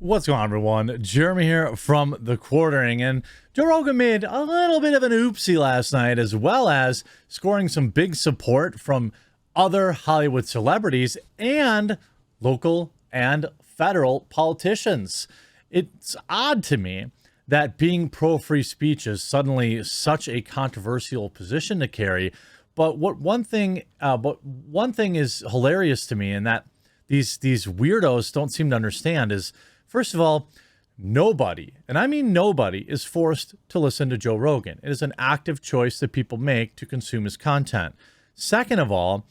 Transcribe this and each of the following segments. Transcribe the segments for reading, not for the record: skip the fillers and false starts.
What's going on, everyone? Jeremy here from The Quartering, and Joe Rogan made a little bit of an oopsie last night, as well as scoring some big support from other Hollywood celebrities and local and federal politicians. It's odd to me that being pro-free speech is suddenly such a controversial position to carry. But one thing is hilarious to me, and that these weirdos don't seem to understand is, first of all, nobody, and I mean nobody, is forced to listen to Joe Rogan. It is an active choice that people make to consume his content. Second of all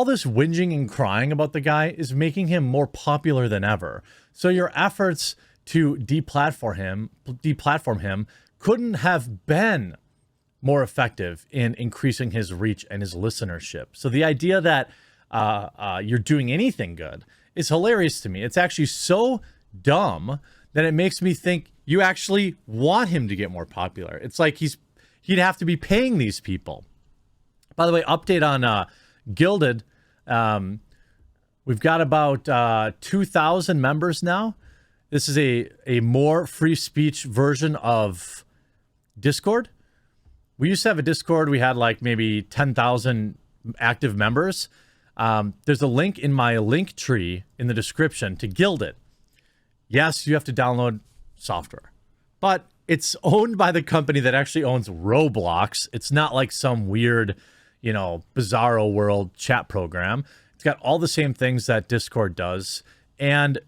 this whinging and crying about the guy is making him more popular than ever. So your efforts to deplatform him couldn't have been more effective in increasing his reach and his listenership. So the idea that you're doing anything good is hilarious to me. It's actually so dumb that it makes me think you actually want him to get more popular. It's like he'd have to be paying these people. By the way, update on Gilded. We've got about 2,000 members now. This is a more free speech version of Discord. We used to have a Discord. We had like maybe 10,000 active members. There's a link in my link tree in the description to Gilded. Yes, you have to download software, but it's owned by the company that actually owns Roblox. It's not like some weird, bizarro world chat program. It's got all the same things that Discord does, and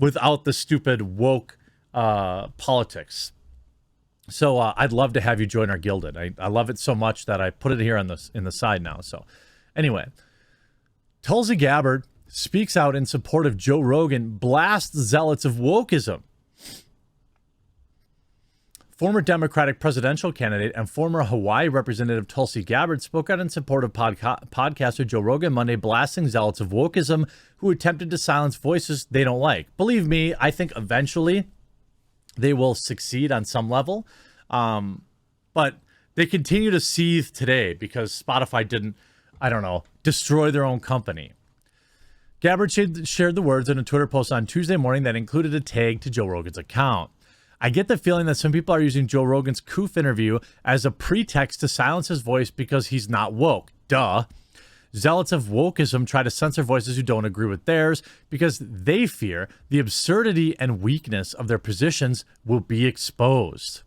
without the stupid woke politics. So I'd love to have you join our Gilded. I love it so much that I put it here on in the side now. So anyway, Tulsi Gabbard speaks out in support of Joe Rogan, blasts zealots of wokeism. Former Democratic presidential candidate and former Hawaii Representative Tulsi Gabbard spoke out in support of podcaster Joe Rogan Monday, blasting zealots of wokeism who attempted to silence voices they don't like. Believe me, I think eventually they will succeed on some level, but they continue to seethe today because Spotify didn't, destroy their own company. Gabbard shared the words in a Twitter post on Tuesday morning that included a tag to Joe Rogan's account. I get the feeling that some people are using Joe Rogan's Coof interview as a pretext to silence his voice because he's not woke. Duh. Zealots of wokeism try to censor voices who don't agree with theirs because they fear the absurdity and weakness of their positions will be exposed.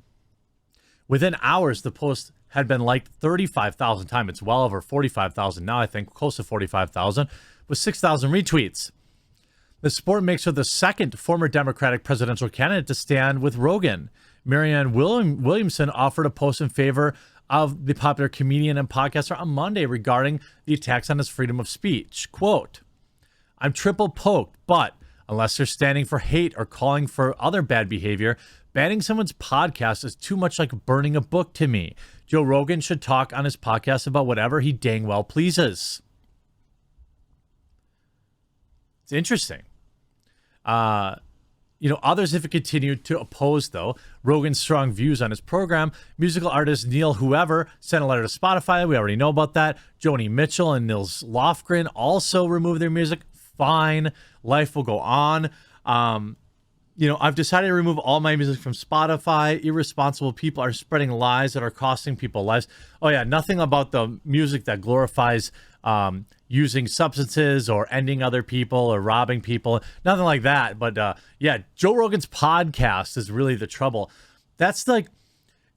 Within hours, the post had been liked 35,000 times. It's well over 45,000 now, I think, close to 45,000, with 6,000 retweets. The sport makes her the second former Democratic presidential candidate to stand with Rogan. Marianne Williamson offered a post in favor of the popular comedian and podcaster on Monday regarding the attacks on his freedom of speech. Quote, "I'm triple poked, but unless they're standing for hate or calling for other bad behavior, banning someone's podcast is too much like burning a book to me. Joe Rogan should talk on his podcast about whatever he dang well pleases." It's interesting. Others have continued to oppose, though, Rogan's strong views on his program. Musical artist Neil Whoever sent a letter to Spotify. We already know about that. Joni Mitchell and Nils Lofgren also removed their music. Fine. Life will go on. I've decided to remove all my music from Spotify. Irresponsible people are spreading lies that are costing people lives. Oh, yeah, nothing about the music that glorifies using substances or ending other people or robbing people. Nothing like that. But Joe Rogan's podcast is really the trouble. That's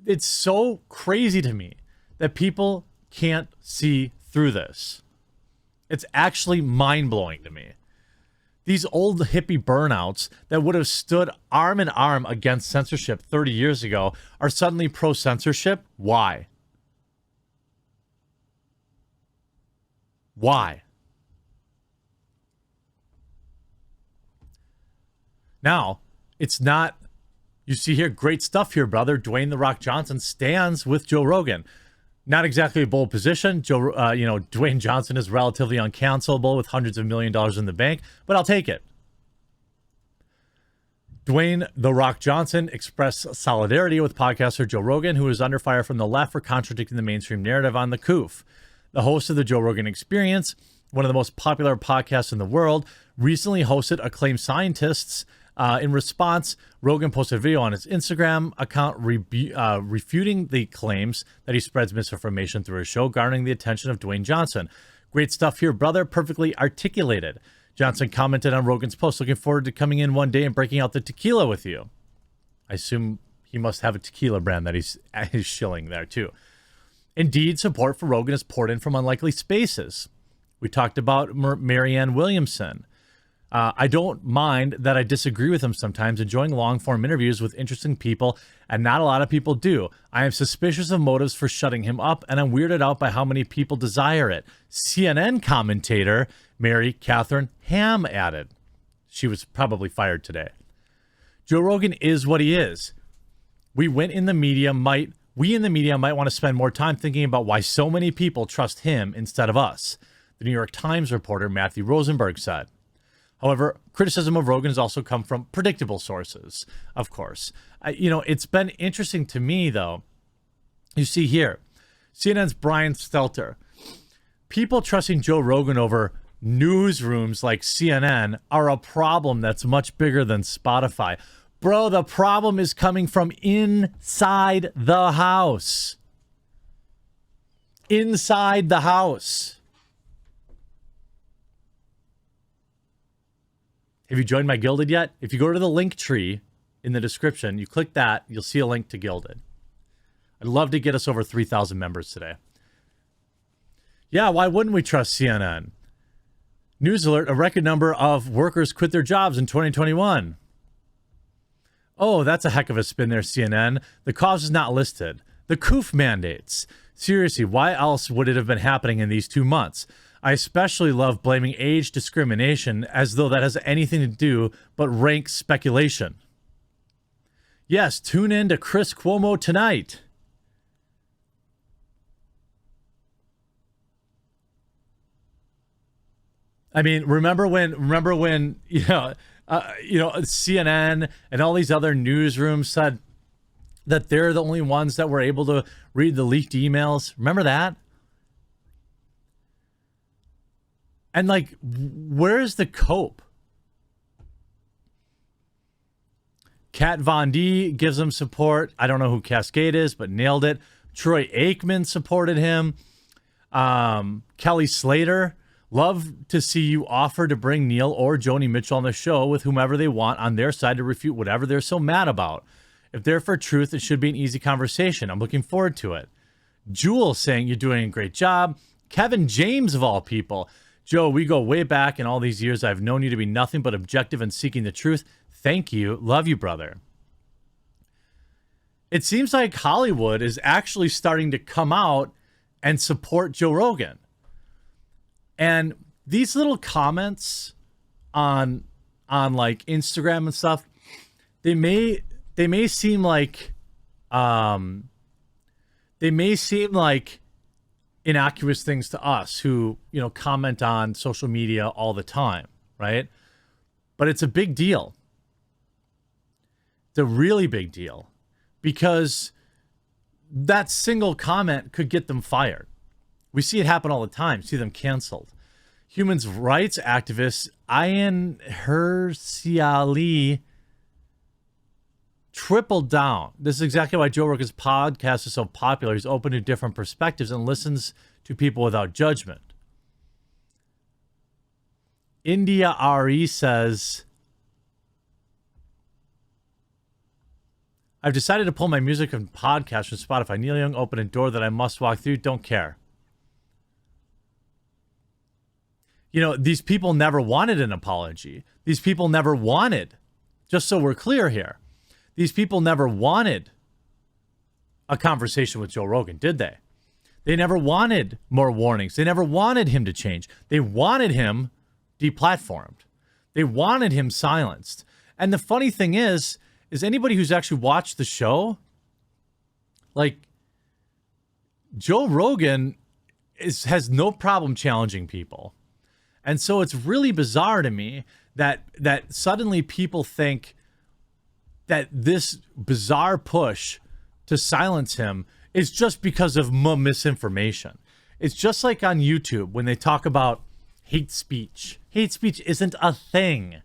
it's so crazy to me that people can't see through this. It's actually mind-blowing to me. These old hippie burnouts that would have stood arm in arm against censorship 30 years ago are suddenly pro-censorship. Why? Why? Now, it's not, you see here, great stuff here, brother. Dwayne "The Rock" Johnson stands with Joe Rogan. Not exactly a bold position. Dwayne Johnson is relatively uncancelable with hundreds of $millions in the bank, but I'll take it. Dwayne "The Rock" Johnson expressed solidarity with podcaster Joe Rogan, who is under fire from the left for contradicting the mainstream narrative on the Coof. The host of the Joe Rogan Experience, one of the most popular podcasts in the world, recently hosted acclaimed scientists In response, Rogan posted a video on his Instagram account refuting the claims that he spreads misinformation through his show, garnering the attention of Dwayne Johnson. Great stuff here, brother. Perfectly articulated. Johnson commented on Rogan's post, looking forward to coming in one day and breaking out the tequila with you. I assume he must have a tequila brand that he's shilling there too. Indeed, support for Rogan is poured in from unlikely spaces. We talked about Marianne Williamson. I don't mind that I disagree with him sometimes, enjoying long-form interviews with interesting people, and not a lot of people do. I am suspicious of motives for shutting him up, and I'm weirded out by how many people desire it. CNN commentator Mary Catherine Ham added. She was probably fired today. Joe Rogan is what he is. We in the media might want to spend more time thinking about why so many people trust him instead of us, the New York Times reporter Matthew Rosenberg said. However, criticism of Rogan has also come from predictable sources, of course. It's been interesting to me, though. You see here, CNN's Brian Stelter. People trusting Joe Rogan over newsrooms like CNN are a problem that's much bigger than Spotify. Bro, the problem is coming from inside the house. Inside the house. Have you joined my Gilded yet? If you go to the link tree in the description, you click that, you'll see a link to Gilded. I'd love to get us over 3,000 members today. Yeah, why wouldn't we trust CNN? News alert, a record number of workers quit their jobs in 2021. Oh, that's a heck of a spin there, CNN. The cause is not listed. The COOF mandates. Seriously, why else would it have been happening in these 2 months? I especially love blaming age discrimination as though that has anything to do but rank speculation. Yes, tune in to Chris Cuomo tonight. I mean, remember when CNN and all these other newsrooms said that they're the only ones that were able to read the leaked emails? Remember that? And where's the cope? Kat Von D gives him support. I don't know who Cascade is, but nailed it. Troy Aikman supported him. Kelly Slater, love to see you offer to bring Neil or Joni Mitchell on the show with whomever they want on their side to refute whatever they're so mad about. If they're for truth, it should be an easy conversation. I'm looking forward to it. Jewel saying you're doing a great job. Kevin James, of all people. Joe, we go way back. In all these years, I've known you to be nothing but objective and seeking the truth. Thank you. Love you, brother. It seems like Hollywood is actually starting to come out and support Joe Rogan. And these little comments on Instagram and stuff, they may seem like innocuous things to us who, comment on social media all the time, right? But it's a big deal. It's a really big deal because that single comment could get them fired. We see it happen all the time. See them canceled. Human rights activist Ayan Hirsi tripled down. This is exactly why Joe Rogan's podcast is so popular. He's open to different perspectives and listens to people without judgment. India RE says, I've decided to pull my music and podcast from Spotify. Neil Young opened a door that I must walk through. Don't care. These people never wanted an apology. These people never wanted, just so we're clear here, these people never wanted a conversation with Joe Rogan, did they? They never wanted more warnings. They never wanted him to change. They wanted him deplatformed. They wanted him silenced. And the funny thing is anybody who's actually watched the show, Joe Rogan has no problem challenging people. And so it's really bizarre to me that suddenly people think that this bizarre push to silence him is just because of misinformation. It's just like on YouTube when they talk about hate speech. Hate speech isn't a thing.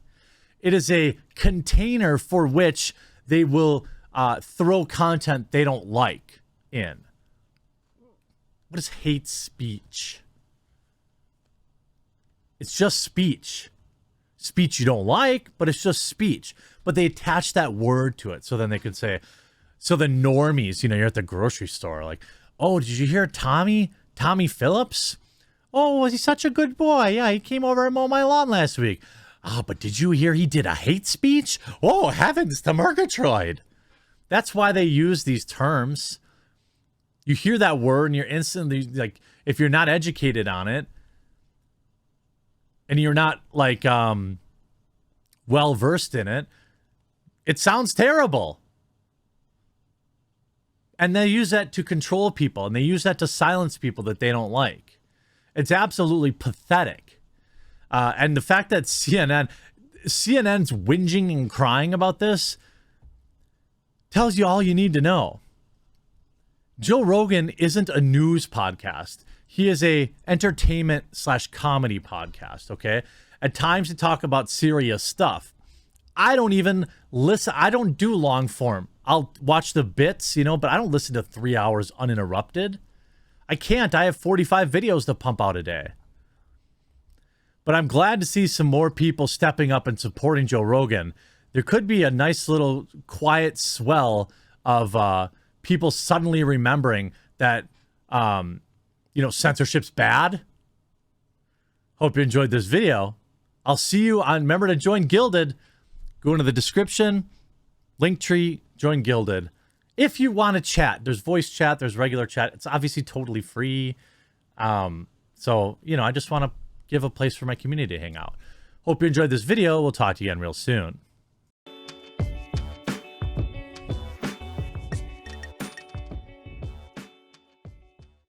It is a container for which they will throw content they don't like in. What is hate speech? It's just speech. Speech you don't like, but it's just speech. But they attach that word to it. So then they could say, so the normies, you're at the grocery store, like, oh, did you hear Tommy Phillips? Oh, was he such a good boy? Yeah, he came over and mowed my lawn last week. Oh, but did you hear he did a hate speech? Oh, heavens to Murgatroyd. That's why they use these terms. You hear that word and you're instantly, like, if you're not educated on it, and you're not, like, well-versed in it, it sounds terrible. And they use that to control people, and they use that to silence people that they don't like. It's absolutely pathetic. And the fact that CNN's whinging and crying about this tells you all you need to know. Joe Rogan isn't a news podcast. He is a entertainment/comedy podcast, okay? At times to talk about serious stuff. I don't even listen. I don't do long form. I'll watch the bits, but I don't listen to 3 hours uninterrupted. I can't. I have 45 videos to pump out a day. But I'm glad to see some more people stepping up and supporting Joe Rogan. There could be a nice little quiet swell of people suddenly remembering that, censorship's bad. Hope you enjoyed this video. I'll see you on, remember to join Gilded. Go into the description, Linktree, join Gilded. If you want to chat, there's voice chat, there's regular chat. It's obviously totally free. So, I just want to give a place for my community to hang out. Hope you enjoyed this video. We'll talk to you again real soon.